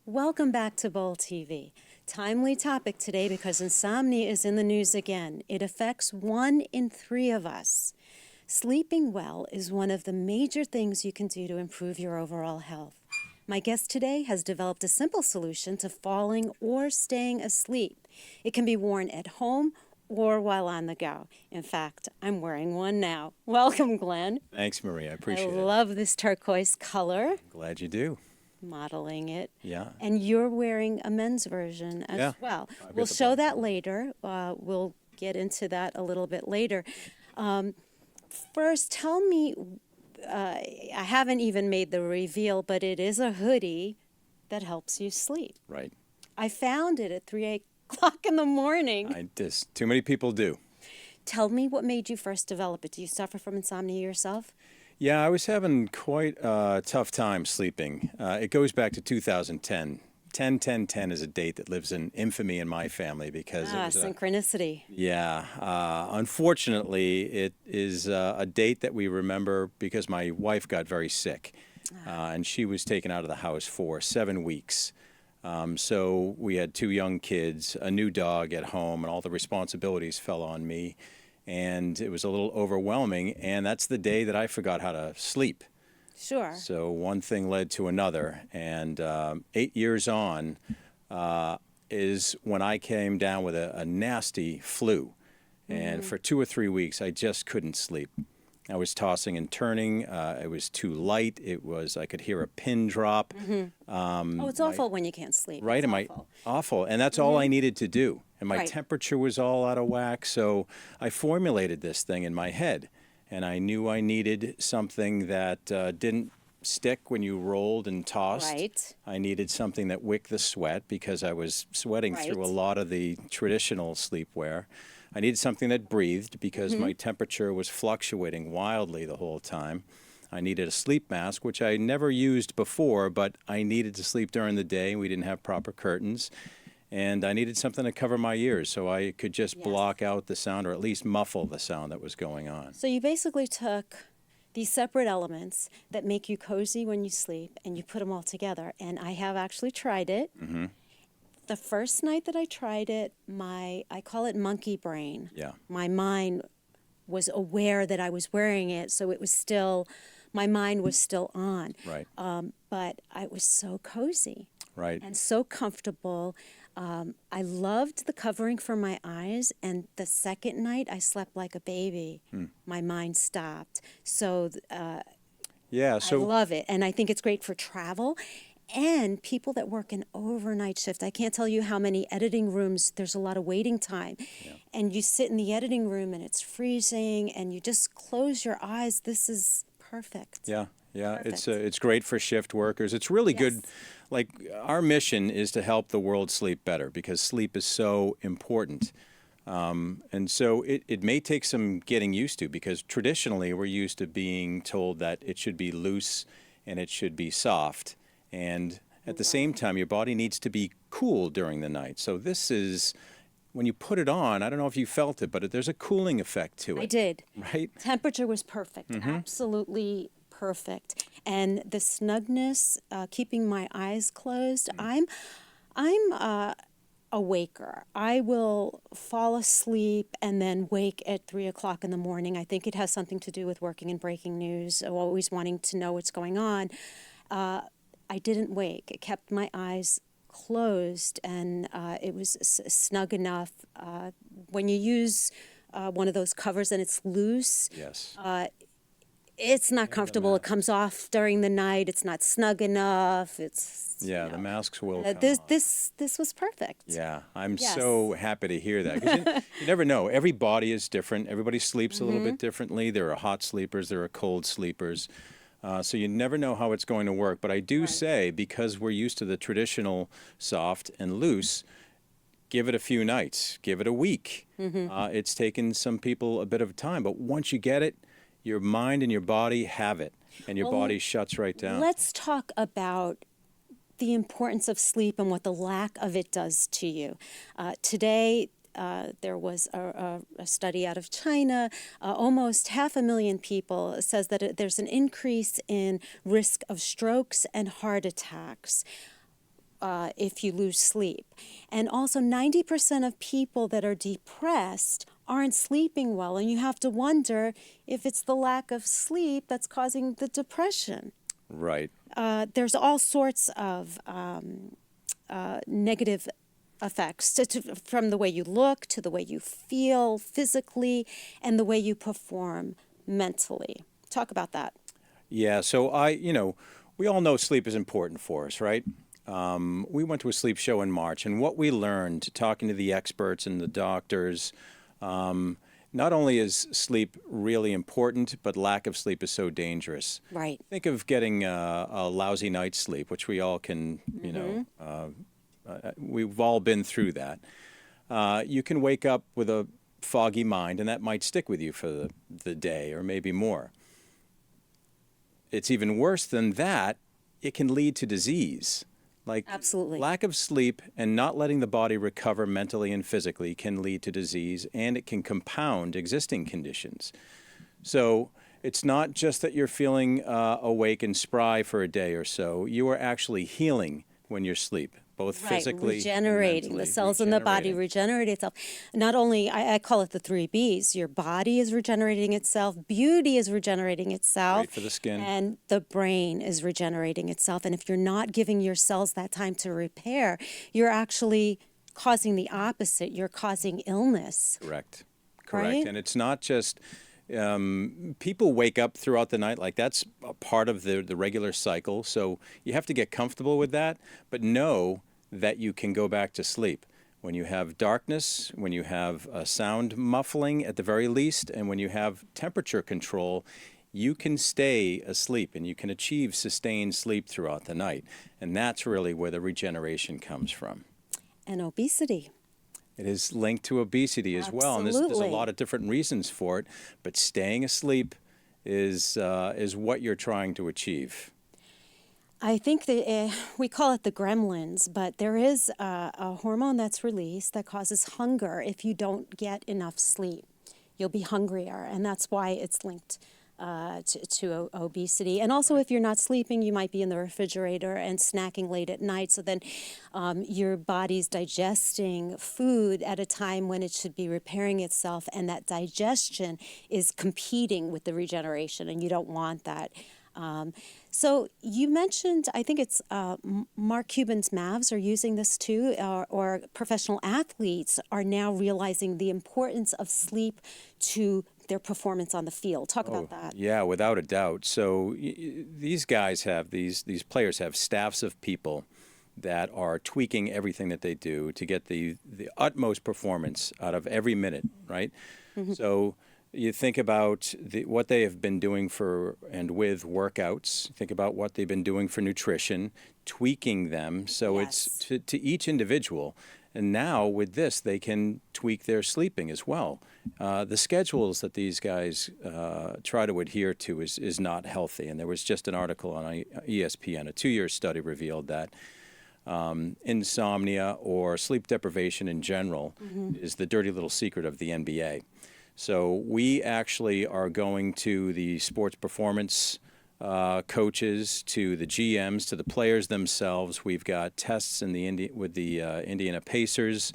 Welcome back to Bowl TV. Timely topic today because insomnia is in the news again. It affects 1 in 3 of us. Sleeping well is one of the major things you can do to improve your overall health. My guest today has developed a simple solution to falling or staying asleep. It can be worn at home or while on the go. In fact, I'm wearing one now. Welcome, Glenn. Thanks, Marie. I appreciate it. I love this turquoise color. Glad you do. Modeling it. Yeah. And you're wearing a men's version as well. We'll show that later. We'll get into that a little bit later. First, tell me, I haven't even made the reveal, but it is a hoodie that helps you sleep. Right. I found it at 3 o'clock in the morning. Too many people do. Tell me what made you first develop it. Do you suffer from insomnia yourself? Yeah, I was having quite a tough time sleeping. It goes back to 2010. 10-10-10 is a date that lives in infamy in my family because it was synchronicity. Unfortunately, it is a date that we remember because my wife got very sick, and she was taken out of the house for 7 weeks. So we had 2 young kids, a new dog at home, and all the responsibilities fell on me. And it was a little overwhelming, and that's the day that I forgot how to sleep. Sure. So one thing led to another, and 8 years on is when I came down with a nasty flu. And for 2 or 3 weeks, I just couldn't sleep. I was tossing and turning. It was too light. I could hear a pin drop. It's awful when you can't sleep. Right, awful. And that's all I needed to do. And my temperature was all out of whack. So I formulated this thing in my head. And I knew I needed something that didn't stick when you rolled and tossed. Right. I needed something that wicked the sweat because I was sweating through a lot of the traditional sleepwear. I needed something that breathed because my temperature was fluctuating wildly the whole time. I needed a sleep mask, which I never used before, but I needed to sleep during the day. We didn't have proper curtains. And I needed something to cover my ears so I could just block out the sound or at least muffle the sound that was going on. So you basically took these separate elements that make you cozy when you sleep and you put them all together. And I have actually tried it. The first night that I tried it, I call it monkey brain. Yeah. My mind was aware that I was wearing it, so my mind was still on. Right. But I was so cozy. Right. And so comfortable. I loved the covering for my eyes, and the second night I slept like a baby. My mind stopped. So, I love it, and I think it's great for travel. And people that work an overnight shift, I can't tell you how many editing rooms, there's a lot of waiting time. And you sit in the editing room and it's freezing and you just close your eyes. This is perfect. Yeah. Perfect. It's great for shift workers. It's really good. Like, our mission is to help the world sleep better because sleep is so important. And so it may take some getting used to because traditionally we're used to being told that it should be loose and it should be soft. And at the same time, your body needs to be cool during the night. So this is, when you put it on, I don't know if you felt it, but there's a cooling effect to it. I did. Right? Temperature was perfect, absolutely perfect. And the snugness, keeping my eyes closed, I'm a waker. I will fall asleep and then wake at 3 o'clock in the morning. I think it has something to do with working in breaking news, always wanting to know what's going on. I didn't wake. It kept my eyes closed, and it was snug enough. When you use one of those covers and it's loose, it's not comfortable. It comes off during the night. It's not snug enough. The masks will come this was perfect. Yeah, I'm so happy to hear that. 'Cause you never know. Every body is different. Everybody sleeps a little bit differently. There are hot sleepers. There are cold sleepers. So you never know how it's going to work. But I do say, because we're used to the traditional soft and loose, give it a few nights. Give it a week. It's taken some people a bit of time. But once you get it, your mind and your body have it. And your body shuts right down. Let's talk about the importance of sleep and what the lack of it does to you. Today, there was a study out of China. Almost 500,000 people says that there's an increase in risk of strokes and heart attacks. if you lose sleep. And also 90% of people that are depressed aren't sleeping well, and you have to wonder if it's the lack of sleep that's causing the depression. Right. There's all sorts of negative effects from the way you look to the way you feel physically and the way you perform mentally. Talk about that. Yeah, so we all know sleep is important for us, right? We went to a sleep show in March, and what we learned talking to the experts and the doctors, not only is sleep really important, but lack of sleep is so dangerous. Right. Think of getting a lousy night's sleep, which we all can, we've all been through that. You can wake up with a foggy mind, and that might stick with you for the day or maybe more. It's even worse than that. It can lead to disease. Like Absolutely. lack of sleep and not letting the body recover mentally and physically can lead to disease, and it can compound existing conditions. So it's not just that you're feeling awake and spry for a day or so. You are actually healing when you sleep, both physically regenerating. and mentally. The cells in the body regenerate itself. Not only, I call it the 3 Bs. Your body is regenerating itself, beauty is regenerating itself. Great for the skin. And the brain is regenerating itself. And if you're not giving your cells that time to repair, you're actually causing the opposite. You're causing illness. Correct. Right? And it's not just people wake up throughout the night, like that's a part of the regular cycle. So you have to get comfortable with that, but know that you can go back to sleep. When you have darkness, when you have sound muffling at the very least, and when you have temperature control, you can stay asleep and you can achieve sustained sleep throughout the night. And that's really where the regeneration comes from. And obesity. It is linked to obesity as well, and there's a lot of different reasons for it. But staying asleep is what you're trying to achieve. I think that we call it the gremlins, but there is a hormone that's released that causes hunger if you don't get enough sleep. You'll be hungrier, and that's why it's linked to obesity. And also, if you're not sleeping, you might be in the refrigerator and snacking late at night. So then your body's digesting food at a time when it should be repairing itself. And that digestion is competing with the regeneration, and you don't want that. So you mentioned, I think it's Mark Cuban's Mavs are using this too, or professional athletes are now realizing the importance of sleep to their performance on the field. Talk about that. Yeah, without a doubt. So these guys have, these players have staffs of people that are tweaking everything that they do to get the utmost performance out of every minute, right? Mm-hmm. So you think about what they have been doing for and with workouts. Think about what they've been doing for nutrition, tweaking them. So it's to each individual. And now with this, they can tweak their sleeping as well. The schedules that these guys try to adhere to is not healthy. And there was just an article on ESPN, a 2-year study revealed that insomnia or sleep deprivation in general is the dirty little secret of the NBA. So we actually are going to the sports performance coaches, to the GMs, to the players themselves. We've got tests with the Indiana Pacers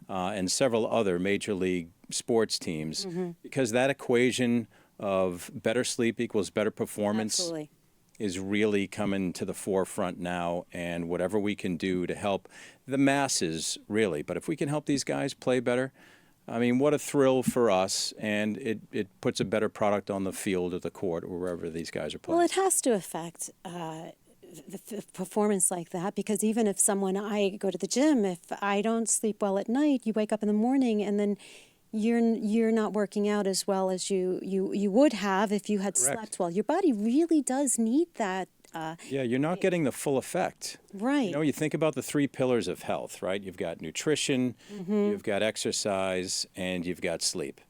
and several other major league sports teams, because that equation of better sleep equals better performance is really coming to the forefront now. And whatever we can do to help the masses, really. But if we can help these guys play better, I mean, what a thrill for us, and it puts a better product on the field or the court or wherever these guys are playing. Well, it has to affect the performance like that, because even if I go to the gym, if I don't sleep well at night, you wake up in the morning and then you're not working out as well as you would have if you had slept well. Your body really does need that. Yeah, you're not getting the full effect. Right. You know, you think about the 3 pillars of health, right? You've got nutrition, you've got exercise, and you've got sleep.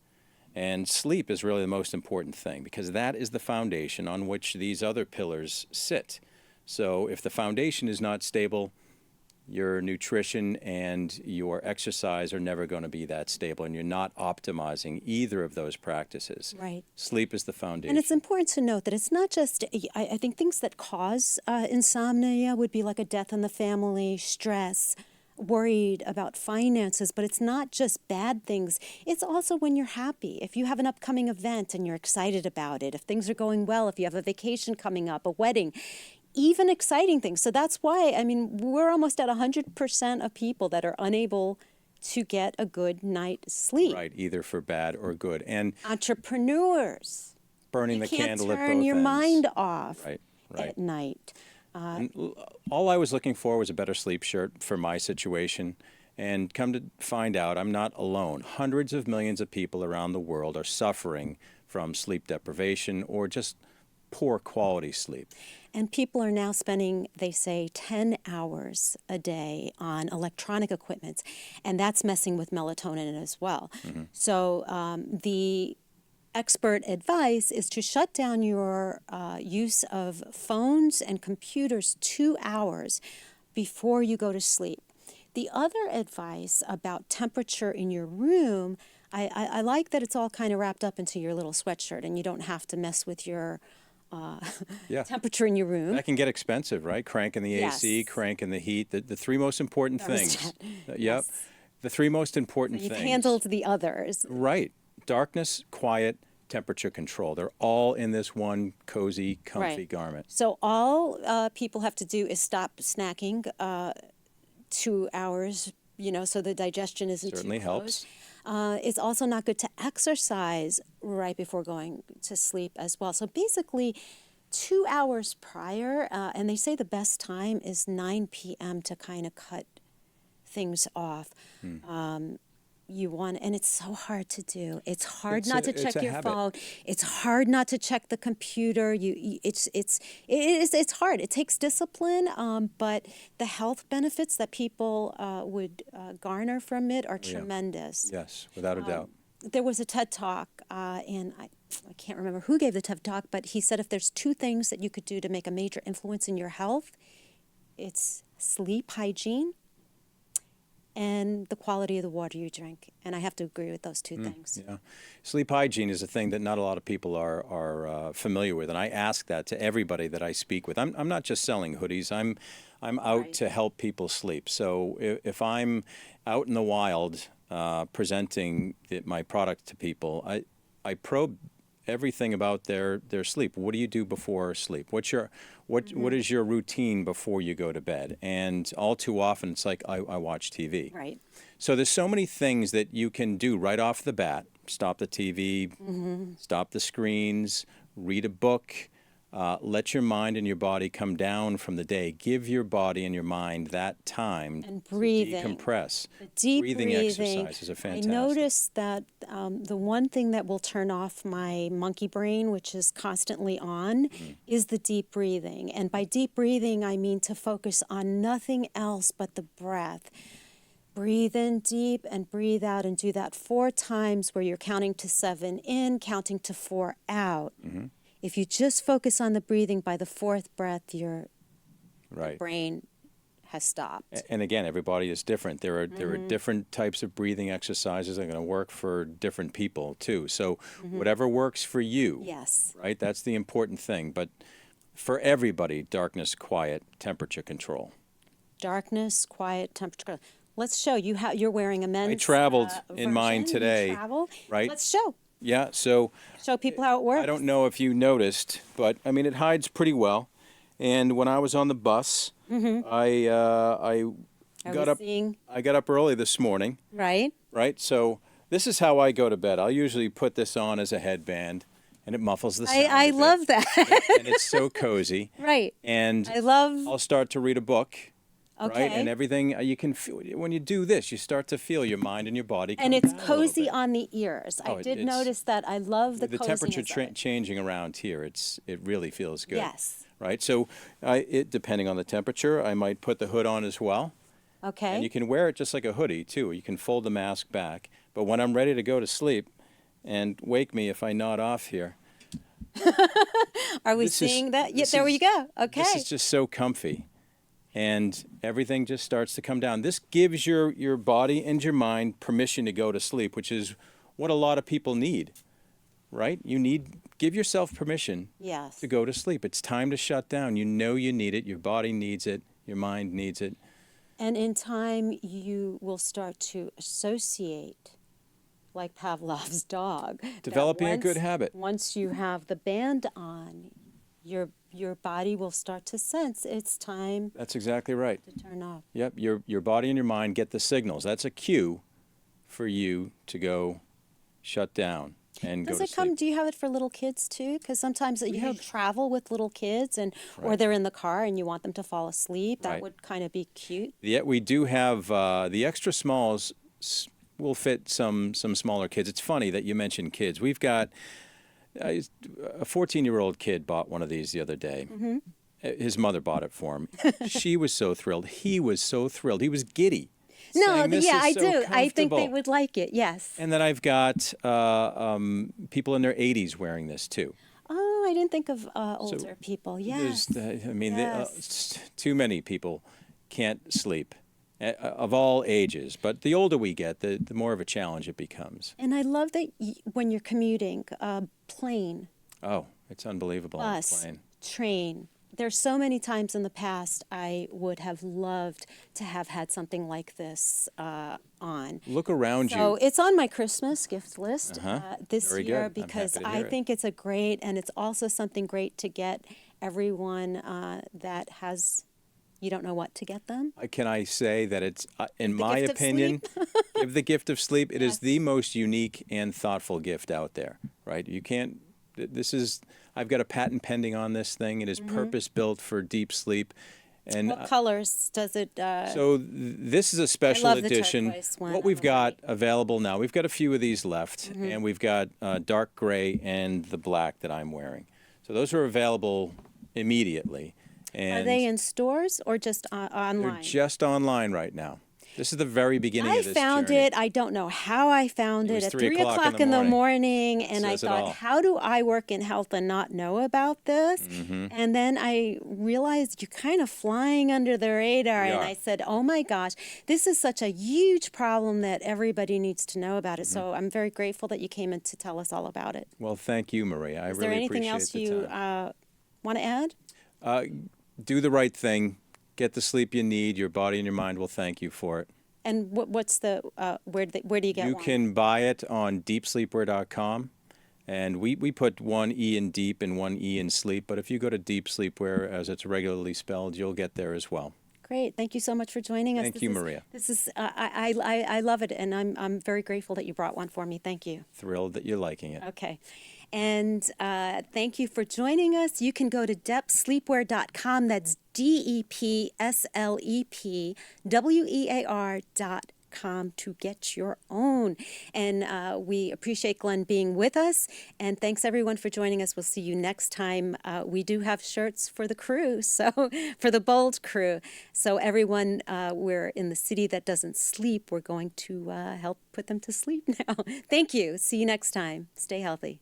And sleep is really the most important thing, because that is the foundation on which these other pillars sit. So if the foundation is not stable, your nutrition and your exercise are never going to be that stable, and you're not optimizing either of those practices. Right. Sleep is the foundation. And it's important to note that it's not just, I think things that cause insomnia would be like a death in the family, stress, worried about finances, but it's not just bad things. It's also when you're happy. If you have an upcoming event and you're excited about it, if things are going well, if you have a vacation coming up, a wedding, even exciting things. So that's why, I mean, we're almost at 100% of people that are unable to get a good night's sleep. Right, either for bad or good. And entrepreneurs, burning the candle at both ends. You can't turn your mind off right. at night. All I was looking for was a better sleep shirt for my situation. And come to find out, I'm not alone. Hundreds of millions of people around the world are suffering from sleep deprivation or just poor quality sleep. And people are now spending, they say, 10 hours a day on electronic equipment, and that's messing with melatonin as well. So the expert advice is to shut down your use of phones and computers 2 hours before you go to sleep. The other advice about temperature in your room, I like that it's all kind of wrapped up into your little sweatshirt, and you don't have to mess with your temperature in your room. That can get expensive, right? Cranking the AC, cranking the heat, the three most important things. Yep. The three most important things. You've handled the others. Right. Darkness, quiet, temperature control. They're all in this one cozy, comfy garment. So all people have to do is stop snacking 2 hours, so the digestion isn't Certainly too close. Helps. It's also not good to exercise right before going to sleep as well. So basically, 2 hours prior, and they say the best time is 9 p.m. to kind of cut things off. And it's so hard to do. It's hard not to check your phone. It's hard not to check the computer. It's hard. It takes discipline, but the health benefits that people would garner from it are tremendous. Yes, without a doubt. There was a TED Talk, and I can't remember who gave the TED Talk, but he said if there's two things that you could do to make a major influence in your health, it's sleep hygiene and the quality of the water you drink. And I have to agree with those two things. Yeah. Sleep hygiene is a thing that not a lot of people are familiar with, and I ask that to everybody that I speak with. I'm not just selling hoodies. I'm out to help people sleep. So if I'm out in the wild presenting my product to people, I probe everything about their sleep. What do you do before sleep? What is your routine before you go to bed? And all too often it's like I watch TV. Right. So there's so many things that you can do right off the bat. Stop the TV, stop the screens, read a book, let your mind and your body come down from the day. Give your body and your mind that time and breathing. To decompress. The deep breathing exercises are fantastic. I noticed that the one thing that will turn off my monkey brain, which is constantly on, is the deep breathing. And by deep breathing, I mean to focus on nothing else but the breath. Breathe in deep and breathe out, and do that 4 times where you're counting to 7 in, counting to 4 out. If you just focus on the breathing, by the 4th breath, your brain has stopped. And again, everybody is different. There are different types of breathing exercises that are going to work for different people too. So whatever works for you, right? That's the important thing. But for everybody, darkness, quiet, temperature control. Darkness, quiet, temperature control. Let's show you how you're wearing a men's. I traveled in mine today. Right? Let's show. Yeah, so show people how it works. I don't know if you noticed, but I mean it hides pretty well. And when I was on the bus, I got up early this morning. Right. Right. So this is how I go to bed. I'll usually put this on as a headband, and it muffles the sound. I love that. And it's so cozy. Right. And I'll start to read a book. Okay. Right? And everything you can feel when you do this, you start to feel your mind and your body. And it's cozy on the ears. I did notice that. I love the coziness. The temperature changing around here. It really feels good. Yes. Right. So, depending on the temperature, I might put the hood on as well. Okay. And you can wear it just like a hoodie too. You can fold the mask back. But when I'm ready to go to sleep, and wake me if I nod off here. Are we seeing that? Yeah. There you go. Okay. This is just so comfy. and everything just starts to come down. This gives your body and your mind permission to go to sleep, which is what a lot of people need, right? Give yourself permission Yes. to go to sleep. It's time to shut down. You know you need it. Your body needs it. Your mind needs it. And in time, you will start to associate, like Pavlov's dog. that Developing a good habit. Once you have the band on, your body will start to sense it's time That's exactly right. to turn off. Yep, your body and your mind get the signals. That's a cue for you to go shut down and Does go it to come? sleep. Do you have it for little kids too? Because sometimes you travel with little kids, or Right. they're in the car and you want them to fall asleep. That Right. would kind of be cute. Yeah, we do have the extra smalls will fit some smaller kids. It's funny that you mentioned kids. We've got a 14-year-old kid bought one of these the other day. Mm-hmm. His mother bought it for him. She was so thrilled. He was so thrilled. He was giddy. No, saying, "This yeah, is I so do. I think they comfortable." would like it. Yes. And then I've got people in their 80s wearing this too. Oh, I didn't think of older people. Yes. Too many people can't sleep of all ages. But the older we get, the more of a challenge it becomes. And I love that when you're commuting, plane, Oh, it's unbelievable on the bus, plane. train. There's so many times in the past I would have loved to have had something like this on. Look around So you. it's on my Christmas gift list this Very year good. I'm because happy to I hear it. think it's a great, and it's also something great to get everyone that has, you don't know what to get them. Can I say that it's, in my gift of opinion, give the gift of sleep. It is Yes. the most unique and thoughtful gift out there, right? You can't, I've got a patent pending on this thing. It is purpose built for deep sleep. And What colors does it? so this is a special love the edition. turquoise one. What I we've love got available now, we've got a few of these left, and we've got dark gray and the black that I'm wearing. So those are available immediately. And Are they in stores or just they're online? just online right now. This is the very beginning I of this found journey. it. I don't know how I found It it was at 3 3 o'clock o'clock in in the the morning, and I Says it all. thought, how do I work in health and not know about this? Mm-hmm. And then I realized you're kind of flying under the radar, We and are. I said, oh my gosh, this is such a huge problem that everybody needs to know about it. So Mm-hmm. I'm very grateful that you came in to tell us all about it. Well, thank you, Maria. I Is really there anything appreciate else the you time. want to add? Do the right thing. Get the sleep you need. Your body and your mind will thank you for it. And what's the where do you get You one? can buy it on deepsleepwear.com. And we put one E in deep and one E in sleep. But if you go to Dēp Slēpwear, as it's regularly spelled, you'll get there as well. Great. Thank you so much for joining us. Thank you, Maria. This is I love it, and I'm very grateful that you brought one for me. Thank you. Thrilled that you're liking it. Okay. And thank you for joining us. You can go to depsleepwear.com. That's DEPSLEPWEAR.com to get your own. And we appreciate Glenn being with us. And thanks everyone for joining us. We'll see you next time. We do have shirts for the crew, so for the Bold crew. So everyone, we're in the city that doesn't sleep. We're going to help put them to sleep now. Thank you. See you next time. Stay healthy.